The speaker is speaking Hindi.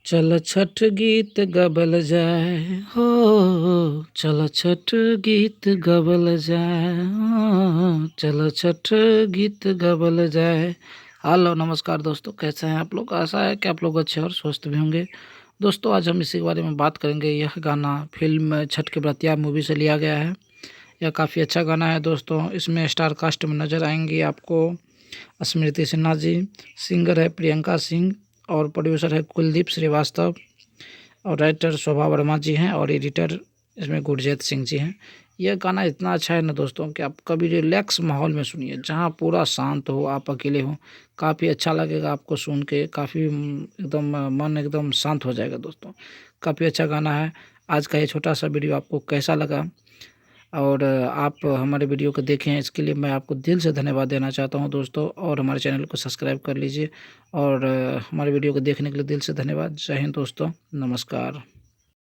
चल छठ गीत गबल जाए हो, चल छठ गीत गबल जाए हो, चल छठ गीत गबल जाए। हेलो नमस्कार दोस्तों, कैसे हैं आप लोग। आशा है कि आप लोग अच्छे और स्वस्थ भी होंगे। दोस्तों आज हम इसी के बारे में बात करेंगे। यह गाना फिल्म छठ के बरतिया मूवी से लिया गया है। यह काफ़ी अच्छा गाना है दोस्तों। इसमें स्टार कास्ट में नज़र आएंगी आपको स्मृति सिन्हा जी, सिंगर है प्रियंका सिंह और प्रोड्यूसर है कुलदीप श्रीवास्तव और राइटर शोभा वर्मा जी हैं और एडिटर इसमें गुरजीत सिंह जी हैं। यह गाना इतना अच्छा है ना दोस्तों कि आप कभी रिलैक्स माहौल में सुनिए, जहाँ पूरा शांत हो, आप अकेले हो, काफ़ी अच्छा लगेगा आपको सुन के। काफ़ी एकदम मन एकदम शांत हो जाएगा दोस्तों। काफ़ी अच्छा गाना है। आज का ये छोटा सा वीडियो आपको कैसा लगा और आप हमारे वीडियो को देखें, इसके लिए मैं आपको दिल से धन्यवाद देना चाहता हूं दोस्तों। और हमारे चैनल को सब्सक्राइब कर लीजिए और हमारे वीडियो को देखने के लिए दिल से धन्यवाद। जय हिंद दोस्तों, नमस्कार।